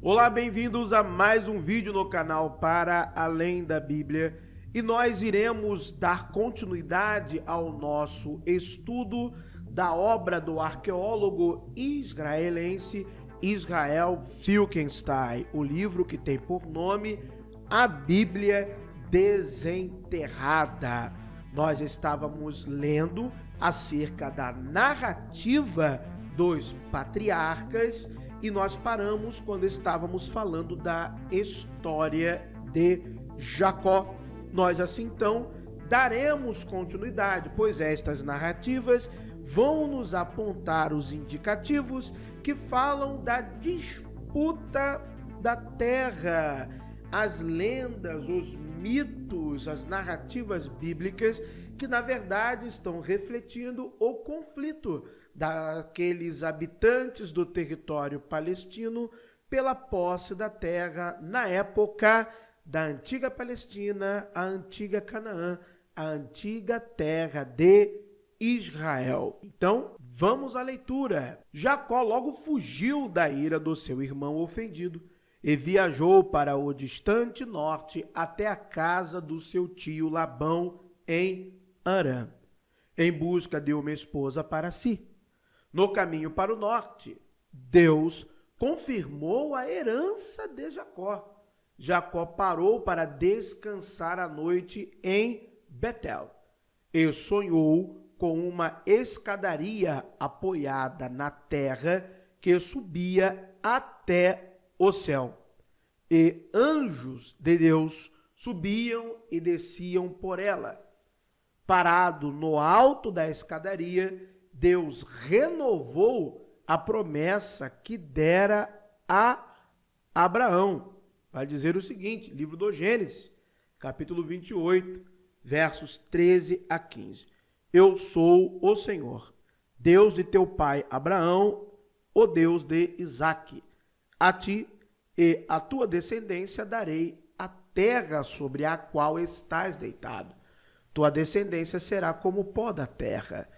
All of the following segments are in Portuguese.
Olá, bem-vindos a mais um vídeo no canal Para Além da Bíblia e nós iremos dar continuidade ao nosso estudo da obra do arqueólogo israelense Israel Finkelstein, o livro que tem por nome A Bíblia Desenterrada. Nós estávamos lendo acerca da narrativa dos patriarcas e nós paramos quando estávamos falando da história de Jacó. Nós, assim, então, daremos continuidade, pois estas narrativas vão nos apontar os indicativos que falam da disputa da terra, as lendas, os mitos, as narrativas bíblicas que, na verdade, estão refletindo o conflito daqueles habitantes do território palestino pela posse da terra na época da antiga Palestina, a antiga Canaã, a antiga terra de Israel. Então, vamos à leitura. Jacó logo fugiu da ira do seu irmão ofendido e viajou para o distante norte até a casa do seu tio Labão em Harã, em busca de uma esposa para si. No caminho para o norte, Deus confirmou a herança de Jacó. Jacó parou para descansar à noite em Betel e sonhou com uma escadaria apoiada na terra que subia até o céu. E anjos de Deus subiam e desciam por ela. Parado no alto da escadaria, Deus renovou a promessa que dera a Abraão. Vai dizer o seguinte, livro do Gênesis, capítulo 28, versos 13 a 15. Eu sou o Senhor, Deus de teu pai Abraão, o Deus de Isaque. A ti e à tua descendência darei a terra sobre a qual estás deitado. Tua descendência será como o pó da terra,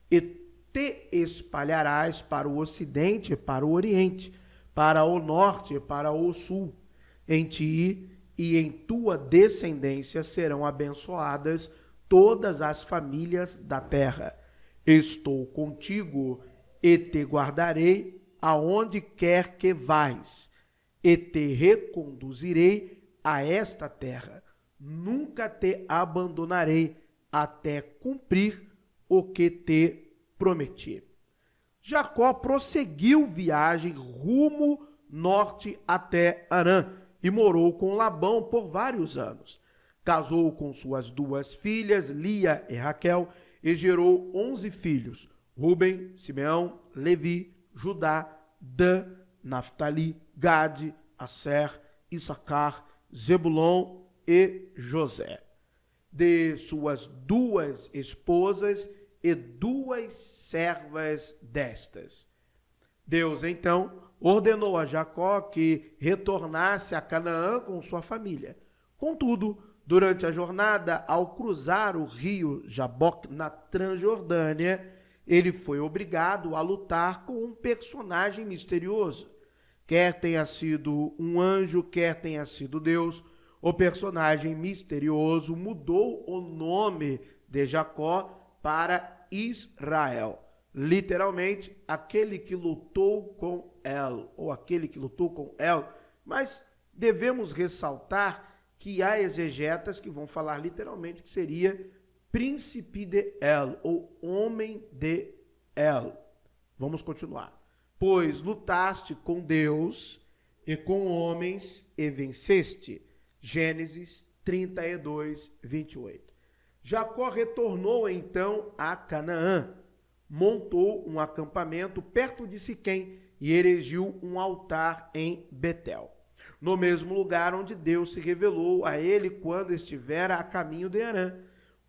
e te espalharás para o ocidente e para o oriente, para o norte e para o sul. Em ti e em tua descendência serão abençoadas todas as famílias da terra. Estou contigo e te guardarei aonde quer que vais, e te reconduzirei a esta terra. Nunca te abandonarei até cumprir o que te prometi. Jacó prosseguiu viagem rumo norte até Harã e morou com Labão por vários anos. Casou com suas duas filhas, Lia e Raquel, e gerou 11 filhos: Ruben, Simeão, Levi, Judá, Dan, Naftali, Gade, Asser, Issacar, Zebulon e José. De suas duas esposas e duas servas destas. Deus, então, ordenou a Jacó que retornasse a Canaã com sua família. Contudo, durante a jornada, ao cruzar o rio Jaboque na Transjordânia, ele foi obrigado a lutar com um personagem misterioso. Quer tenha sido um anjo, quer tenha sido Deus, o personagem misterioso mudou o nome de Jacó para Israel. Literalmente, aquele que lutou com El, ou aquele que lutou com El. Mas devemos ressaltar que há exegetas que vão falar literalmente que seria príncipe de El, ou homem de El. Vamos continuar. Pois lutaste com Deus e com homens e venceste. Gênesis 32, 28. Jacó retornou então a Canaã, montou um acampamento perto de Siquém e erigiu um altar em Betel, no mesmo lugar onde Deus se revelou a ele quando estivera a caminho de Harã.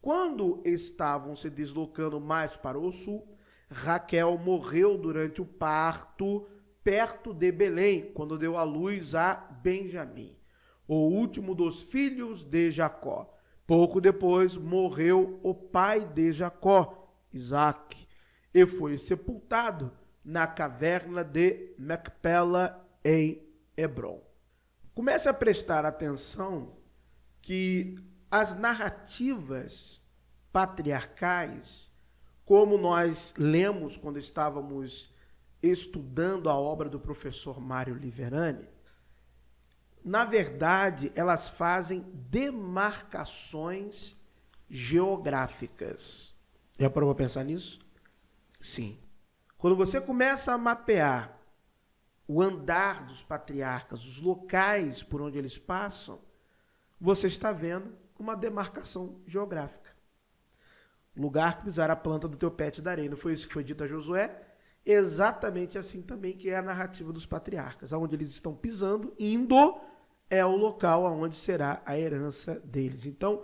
Quando estavam se deslocando mais para o sul, Raquel morreu durante o parto perto de Belém, quando deu à luz a Benjamim, o último dos filhos de Jacó. Pouco depois morreu o pai de Jacó, Isaque, e foi sepultado na caverna de Macpela em Hebrom. Comece a prestar atenção que as narrativas patriarcais, como nós lemos quando estávamos estudando a obra do professor Mário Liverani, na verdade, elas fazem demarcações geográficas. Já parou para pensar nisso? Sim. Quando você começa a mapear o andar dos patriarcas, os locais por onde eles passam, você está vendo uma demarcação geográfica. Lugar que pisar a planta do teu pé te darei. Não foi isso que foi dito a Josué? Exatamente assim também que é a narrativa dos patriarcas. Aonde eles estão pisando, indo, é o local onde será a herança deles. Então,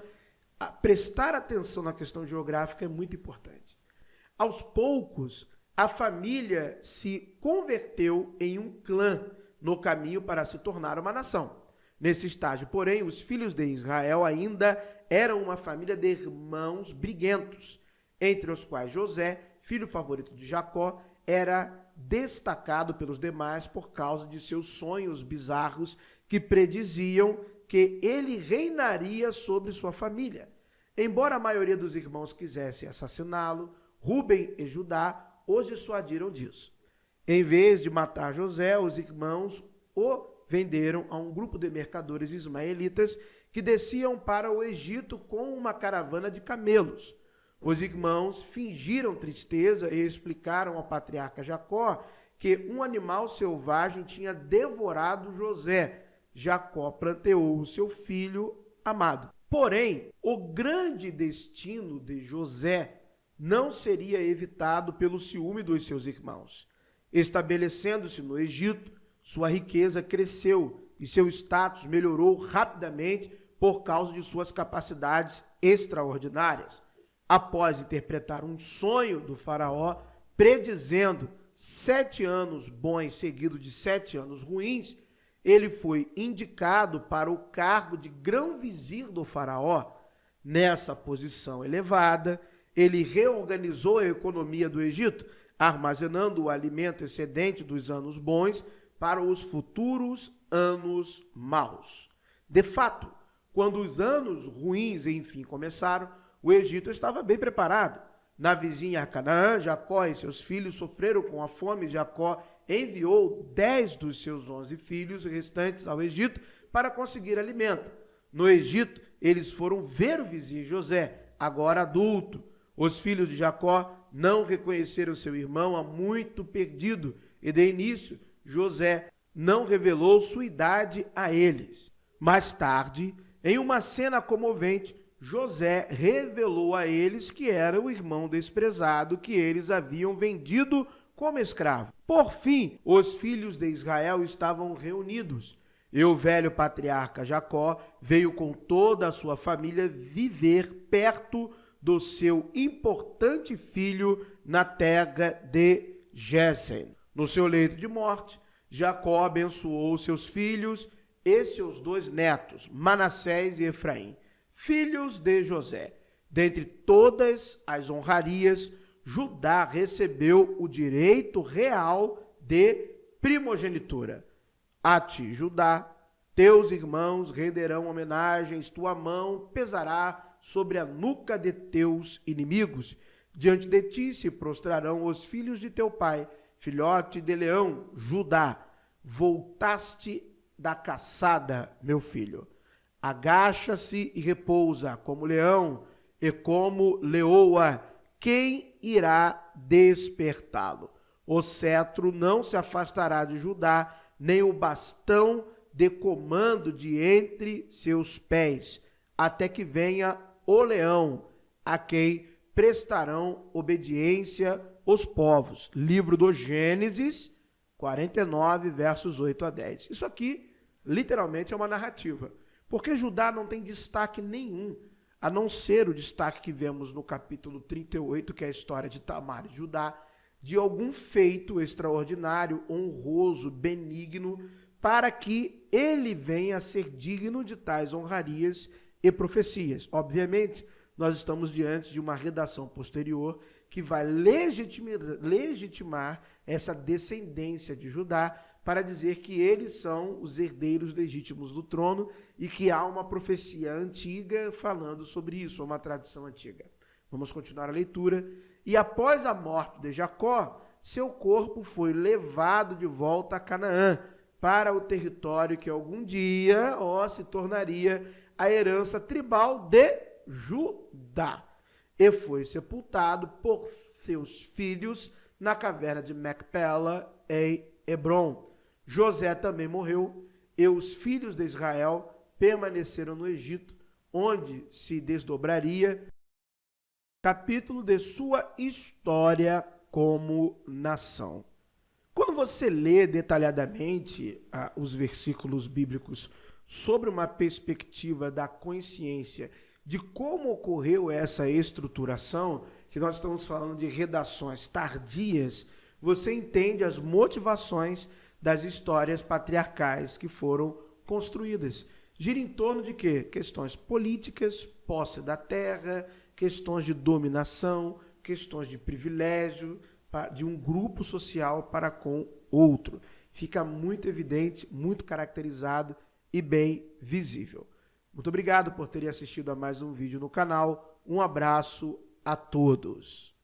prestar atenção na questão geográfica é muito importante. Aos poucos, a família se converteu em um clã no caminho para se tornar uma nação. Nesse estágio, porém, os filhos de Israel ainda eram uma família de irmãos briguentos, entre os quais José, filho favorito de Jacó, era destacado pelos demais por causa de seus sonhos bizarros que prediziam que ele reinaria sobre sua família. Embora a maioria dos irmãos quisesse assassiná-lo, Rúben e Judá os dissuadiram disso. Em vez de matar José, os irmãos o venderam a um grupo de mercadores ismaelitas que desciam para o Egito com uma caravana de camelos. Os irmãos fingiram tristeza e explicaram ao patriarca Jacó que um animal selvagem tinha devorado José. Jacó pranteou o seu filho amado. Porém, o grande destino de José não seria evitado pelo ciúme dos seus irmãos. Estabelecendo-se no Egito, sua riqueza cresceu e seu status melhorou rapidamente por causa de suas capacidades extraordinárias. Após interpretar um sonho do faraó, predizendo 7 anos bons seguidos de 7 anos ruins, ele foi indicado para o cargo de grão-vizir do faraó. Nessa posição elevada, ele reorganizou a economia do Egito, armazenando o alimento excedente dos anos bons para os futuros anos maus. De fato, quando os anos ruins, enfim, começaram, o Egito estava bem preparado. Na vizinha Canaã, Jacó e seus filhos sofreram com a fome. Jacó enviou 10 dos seus 11 filhos restantes ao Egito para conseguir alimento. No Egito, eles foram ver o vizinho José, agora adulto. Os filhos de Jacó não reconheceram seu irmão há muito perdido, e de início José não revelou sua idade a eles. Mais tarde, em uma cena comovente, José revelou a eles que era o irmão desprezado que eles haviam vendido como escravo. Por fim, os filhos de Israel estavam reunidos, e o velho patriarca Jacó veio com toda a sua família viver perto do seu importante filho na terra de Gésen. No seu leito de morte, Jacó abençoou seus filhos e seus 2 netos, Manassés e Efraim, filhos de José. Dentre todas as honrarias, Judá recebeu o direito real de primogenitura. A ti, Judá, teus irmãos renderão homenagens, tua mão pesará sobre a nuca de teus inimigos. Diante de ti se prostrarão os filhos de teu pai, filhote de leão, Judá. Voltaste da caçada, meu filho. Agacha-se e repousa como leão e como leoa. Quem irá despertá-lo? O cetro não se afastará de Judá, nem o bastão de comando de entre seus pés, até que venha o leão, a quem prestarão obediência os povos. Livro do Gênesis 49, versos 8 a 10. Isso aqui, literalmente, é uma narrativa, porque Judá não tem destaque nenhum, a não ser o destaque que vemos no capítulo 38, que é a história de Tamar e Judá, de algum feito extraordinário, honroso, benigno, para que ele venha a ser digno de tais honrarias e profecias. Obviamente, nós estamos diante de uma redação posterior que vai legitimar essa descendência de Judá para dizer que eles são os herdeiros legítimos do trono e que há uma profecia antiga falando sobre isso, uma tradição antiga. Vamos continuar a leitura. E após a morte de Jacó, seu corpo foi levado de volta a Canaã, para o território que algum dia se tornaria a herança tribal de Judá. E foi sepultado por seus filhos na caverna de Macpela, em Hebrom. José também morreu, e os filhos de Israel permaneceram no Egito, onde se desdobraria o capítulo de sua história como nação. Quando você lê detalhadamente os versículos bíblicos sobre uma perspectiva da consciência de como ocorreu essa estruturação, que nós estamos falando de redações tardias, você entende as motivações das histórias patriarcais que foram construídas. Gira em torno de quê? Questões políticas, posse da terra, questões de dominação, questões de privilégio de um grupo social para com outro. Fica muito evidente, muito caracterizado e bem visível. Muito obrigado por terem assistido a mais um vídeo no canal. Um abraço a todos.